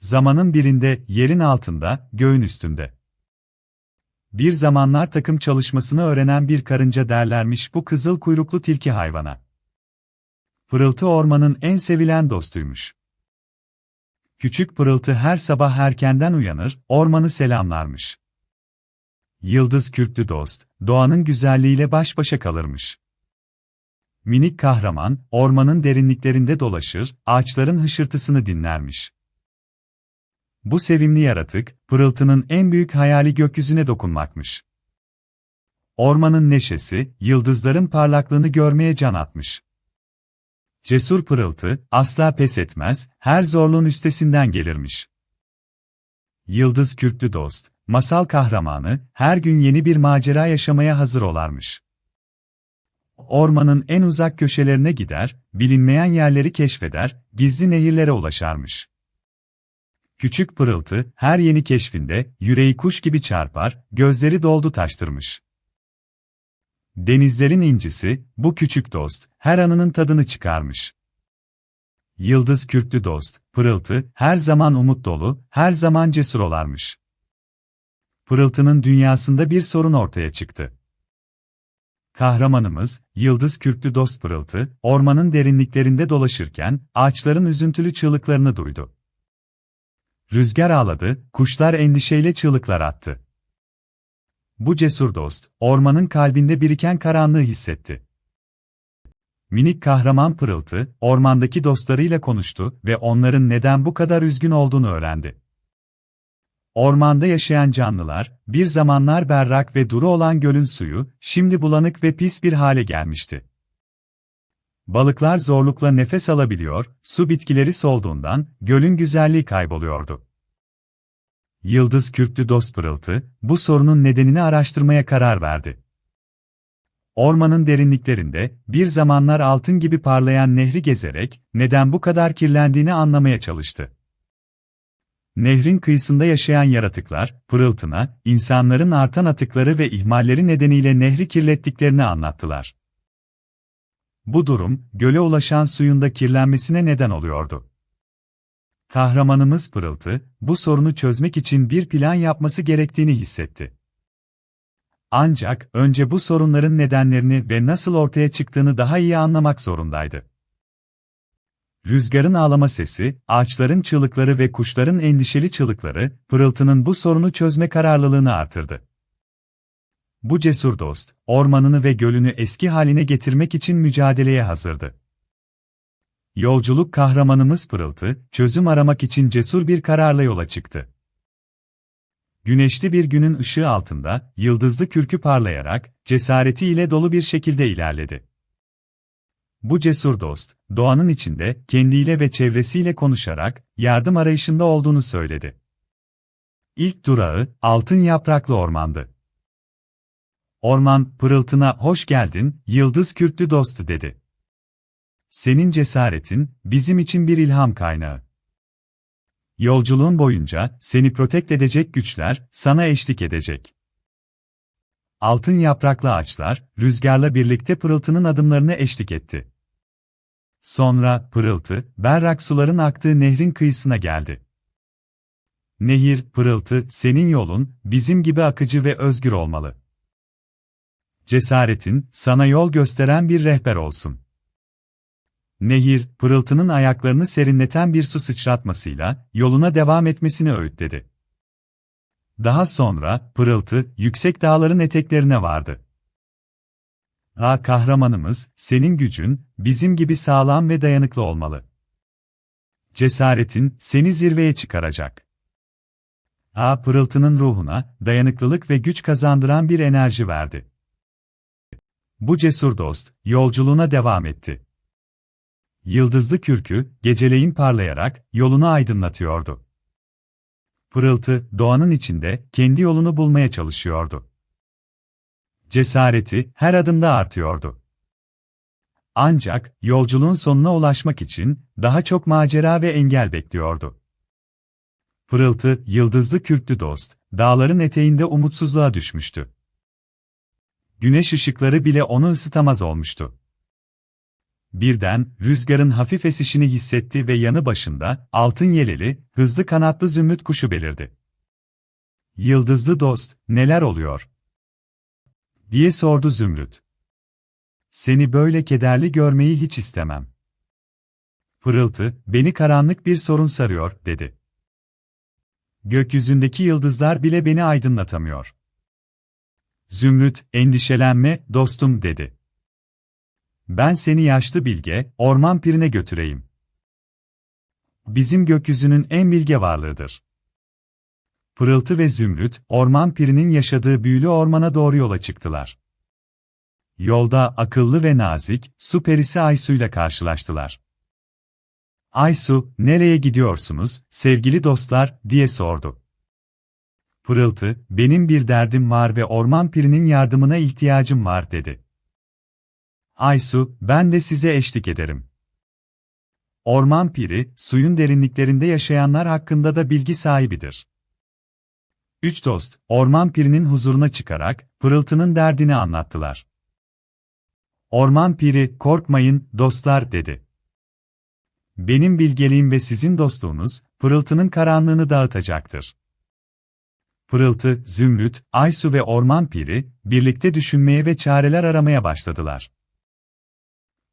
Zamanın birinde, yerin altında, göğün üstünde. Bir zamanlar takım çalışmasını öğrenen bir karınca derlermiş bu kızıl kuyruklu tilki hayvana. Pırıltı ormanın en sevilen dostuymuş. Küçük Pırıltı her sabah erkenden uyanır, ormanı selamlarmış. Yıldız kürklü dost, doğanın güzelliğiyle baş başa kalırmış. Minik kahraman, ormanın derinliklerinde dolaşır, ağaçların hışırtısını dinlermiş. Bu sevimli yaratık, Pırıltı'nın en büyük hayali gökyüzüne dokunmakmış. Ormanın neşesi, yıldızların parlaklığını görmeye can atmış. Cesur Pırıltı, asla pes etmez, her zorluğun üstesinden gelirmiş. Yıldız kürklü dost, masal kahramanı, her gün yeni bir macera yaşamaya hazır olarmış. Ormanın en uzak köşelerine gider, bilinmeyen yerleri keşfeder, gizli nehirlere ulaşarmış. Küçük Pırıltı, her yeni keşfinde, yüreği kuş gibi çarpar, gözleri doldu taştırmış. Denizlerin incisi, bu küçük dost, her anının tadını çıkarmış. Yıldız kürklü dost, Pırıltı, her zaman umut dolu, her zaman cesur olarmış. Pırıltı'nın dünyasında bir sorun ortaya çıktı. Kahramanımız, Yıldız kürklü dost Pırıltı, ormanın derinliklerinde dolaşırken, ağaçların üzüntülü çığlıklarını duydu. Rüzgar ağladı, kuşlar endişeyle çığlıklar attı. Bu cesur dost, ormanın kalbinde biriken karanlığı hissetti. Minik kahraman Pırıltı, ormandaki dostlarıyla konuştu ve onların neden bu kadar üzgün olduğunu öğrendi. Ormanda yaşayan canlılar, bir zamanlar berrak ve duru olan gölün suyu, şimdi bulanık ve pis bir hale gelmişti. Balıklar zorlukla nefes alabiliyor, su bitkileri solduğundan, gölün güzelliği kayboluyordu. Yıldız kürklü dost Pırıltı, bu sorunun nedenini araştırmaya karar verdi. Ormanın derinliklerinde, bir zamanlar altın gibi parlayan nehri gezerek, neden bu kadar kirlendiğini anlamaya çalıştı. Nehrin kıyısında yaşayan yaratıklar, Pırıltı'na, insanların artan atıkları ve ihmalleri nedeniyle nehri kirlettiklerini anlattılar. Bu durum, göle ulaşan suyun da kirlenmesine neden oluyordu. Kahramanımız Pırıltı, bu sorunu çözmek için bir plan yapması gerektiğini hissetti. Ancak, önce bu sorunların nedenlerini ve nasıl ortaya çıktığını daha iyi anlamak zorundaydı. Rüzgarın ağlama sesi, ağaçların çığlıkları ve kuşların endişeli çığlıkları, Pırıltı'nın bu sorunu çözme kararlılığını artırdı. Bu cesur dost, ormanını ve gölünü eski haline getirmek için mücadeleye hazırdı. Yolculuk kahramanımız Pırıltı, çözüm aramak için cesur bir kararla yola çıktı. Güneşli bir günün ışığı altında, yıldızlı kürkü parlayarak, cesareti ile dolu bir şekilde ilerledi. Bu cesur dost, doğanın içinde, kendiyle ve çevresiyle konuşarak, yardım arayışında olduğunu söyledi. İlk durağı, altın yapraklı ormandı. Orman, Pırıltı'na "Hoş geldin, yıldız kürklü dostu" dedi. "Senin cesaretin, bizim için bir ilham kaynağı. Yolculuğun boyunca, seni protekt edecek güçler, sana eşlik edecek." Altın yapraklı ağaçlar, rüzgarla birlikte Pırıltı'nın adımlarına eşlik etti. Sonra, Pırıltı, berrak suların aktığı nehrin kıyısına geldi. Nehir, Pırıltı, senin yolun, bizim gibi akıcı ve özgür olmalı. Cesaretin, sana yol gösteren bir rehber olsun. Nehir, Pırıltı'nın ayaklarını serinleten bir su sıçratmasıyla, yoluna devam etmesini öğütledi. Daha sonra, Pırıltı, yüksek dağların eteklerine vardı. Kahramanımız, senin gücün, bizim gibi sağlam ve dayanıklı olmalı. Cesaretin, seni zirveye çıkaracak. Pırıltı'nın ruhuna, dayanıklılık ve güç kazandıran bir enerji verdi. Bu cesur dost, yolculuğuna devam etti. Yıldızlı kürkü, geceleyin parlayarak, yolunu aydınlatıyordu. Pırıltı, doğanın içinde, kendi yolunu bulmaya çalışıyordu. Cesareti, her adımda artıyordu. Ancak, yolculuğun sonuna ulaşmak için, daha çok macera ve engel bekliyordu. Pırıltı, yıldızlı kürklü dost, dağların eteğinde umutsuzluğa düşmüştü. Güneş ışıkları bile onu ısıtamaz olmuştu. Birden, rüzgarın hafif esişini hissetti ve yanı başında, altın yeleli, hızlı kanatlı zümrüt kuşu belirdi. "Yıldızlı dost, neler oluyor?" diye sordu Zümrüt. "Seni böyle kederli görmeyi hiç istemem." Pırıltı, "Beni karanlık bir sorun sarıyor," dedi. "Gökyüzündeki yıldızlar bile beni aydınlatamıyor." Zümrüt, "Endişelenme, dostum," dedi. "Ben seni yaşlı bilge, orman pirine götüreyim. Bizim gökyüzünün en bilge varlığıdır." Pırıltı ve Zümrüt, orman pirinin yaşadığı büyülü ormana doğru yola çıktılar. Yolda akıllı ve nazik, su perisi Aysu'yla karşılaştılar. "Aysu, nereye gidiyorsunuz, sevgili dostlar?" diye sordu. Pırıltı, "Benim bir derdim var ve orman pirinin yardımına ihtiyacım var," dedi. Aysu, "Ben de size eşlik ederim. Orman piri, suyun derinliklerinde yaşayanlar hakkında da bilgi sahibidir." Üç dost, orman pirinin huzuruna çıkarak, Pırıltı'nın derdini anlattılar. Orman piri, "Korkmayın, dostlar," dedi. "Benim bilgeliğim ve sizin dostluğunuz, Pırıltı'nın karanlığını dağıtacaktır." Pırıltı, Zümrüt, Aysu ve orman piri, birlikte düşünmeye ve çareler aramaya başladılar.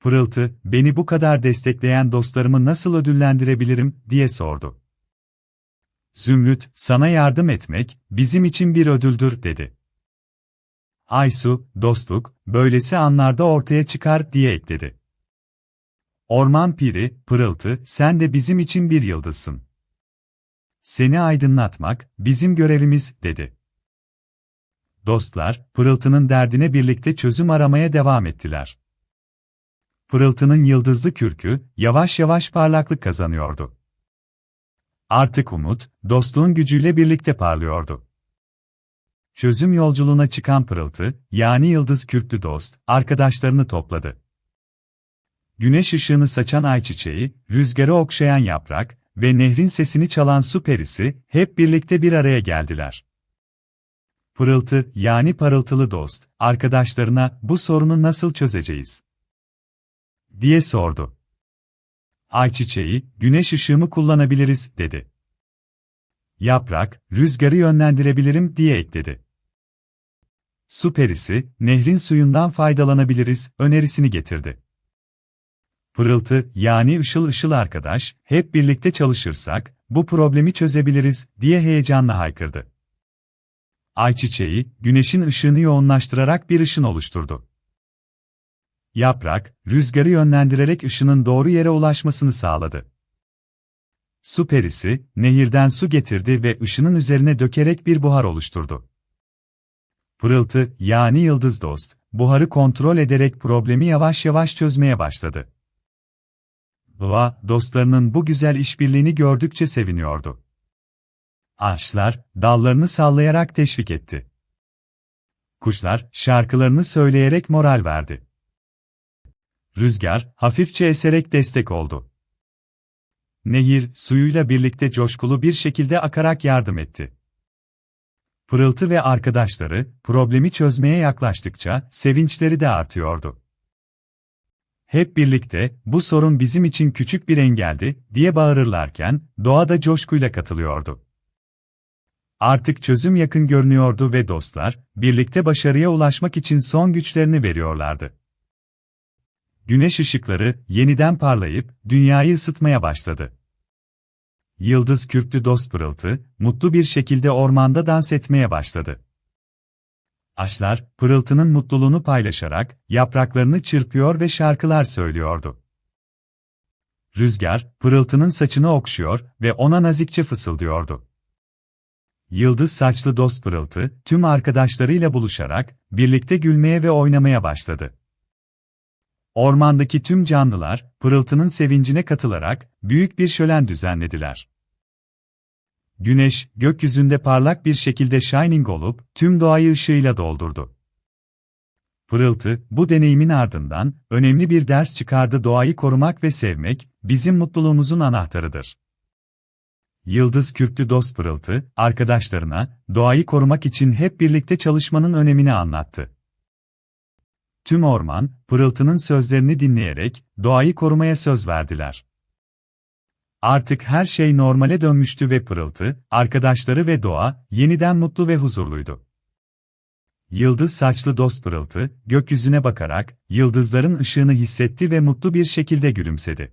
Pırıltı, "Beni bu kadar destekleyen dostlarımı nasıl ödüllendirebilirim?" diye sordu. Zümrüt, "Sana yardım etmek, bizim için bir ödüldür," dedi. Aysu, "Dostluk, böylesi anlarda ortaya çıkar," diye ekledi. Orman piri, Pırıltı, "Sen de bizim için bir yıldızsın. Seni aydınlatmak, bizim görevimiz," dedi. Dostlar, Pırıltı'nın derdine birlikte çözüm aramaya devam ettiler. Pırıltı'nın yıldızlı kürkü, yavaş yavaş parlaklık kazanıyordu. Artık umut, dostluğun gücüyle birlikte parlıyordu. Çözüm yolculuğuna çıkan Pırıltı, yani yıldız kürklü dost, arkadaşlarını topladı. Güneş ışığını saçan ayçiçeği, rüzgarı okşayan yaprak ve nehrin sesini çalan su perisi, hep birlikte bir araya geldiler. Pırıltı, yani parıltılı dost, arkadaşlarına, "Bu sorunu nasıl çözeceğiz?" diye sordu. Ayçiçeği, "Güneş ışığımı kullanabiliriz," dedi. Yaprak, "Rüzgarı yönlendirebilirim," diye ekledi. Su perisi, "Nehrin suyundan faydalanabiliriz," önerisini getirdi. Pırıltı, yani ışıl ışıl arkadaş, "Hep birlikte çalışırsak, bu problemi çözebiliriz," diye heyecanla haykırdı. Ayçiçeği, güneşin ışığını yoğunlaştırarak bir ışın oluşturdu. Yaprak, rüzgarı yönlendirerek ışının doğru yere ulaşmasını sağladı. Su perisi, nehirden su getirdi ve ışının üzerine dökerek bir buhar oluşturdu. Pırıltı, yani yıldız dost, buharı kontrol ederek problemi yavaş yavaş çözmeye başladı. Doğa, dostlarının bu güzel işbirliğini gördükçe seviniyordu. Ağaçlar, dallarını sallayarak teşvik etti. Kuşlar, şarkılarını söyleyerek moral verdi. Rüzgar, hafifçe eserek destek oldu. Nehir, suyuyla birlikte coşkulu bir şekilde akarak yardım etti. Pırıltı ve arkadaşları, problemi çözmeye yaklaştıkça, sevinçleri de artıyordu. Hep birlikte, "Bu sorun bizim için küçük bir engeldi," diye bağırırlarken, doğa da coşkuyla katılıyordu. Artık çözüm yakın görünüyordu ve dostlar, birlikte başarıya ulaşmak için son güçlerini veriyorlardı. Güneş ışıkları, yeniden parlayıp, dünyayı ısıtmaya başladı. Yıldız kürklü dost Pırıltı, mutlu bir şekilde ormanda dans etmeye başladı. Ağaçlar, Pırıltı'nın mutluluğunu paylaşarak, yapraklarını çırpıyor ve şarkılar söylüyordu. Rüzgar, Pırıltı'nın saçını okşuyor ve ona nazikçe fısıldıyordu. Yıldız saçlı dost Pırıltı, tüm arkadaşlarıyla buluşarak, birlikte gülmeye ve oynamaya başladı. Ormandaki tüm canlılar, Pırıltı'nın sevincine katılarak, büyük bir şölen düzenlediler. Güneş, gökyüzünde parlak bir şekilde shining olup, tüm doğayı ışığıyla doldurdu. Pırıltı, bu deneyimin ardından, önemli bir ders çıkardı: doğayı korumak ve sevmek, bizim mutluluğumuzun anahtarıdır. Yıldız kürklü dost Pırıltı, arkadaşlarına, doğayı korumak için hep birlikte çalışmanın önemini anlattı. Tüm orman, Pırıltı'nın sözlerini dinleyerek, doğayı korumaya söz verdiler. Artık her şey normale dönmüştü ve Pırıltı, arkadaşları ve doğa, yeniden mutlu ve huzurluydu. Yıldız saçlı dost Pırıltı, gökyüzüne bakarak, yıldızların ışığını hissetti ve mutlu bir şekilde gülümsedi.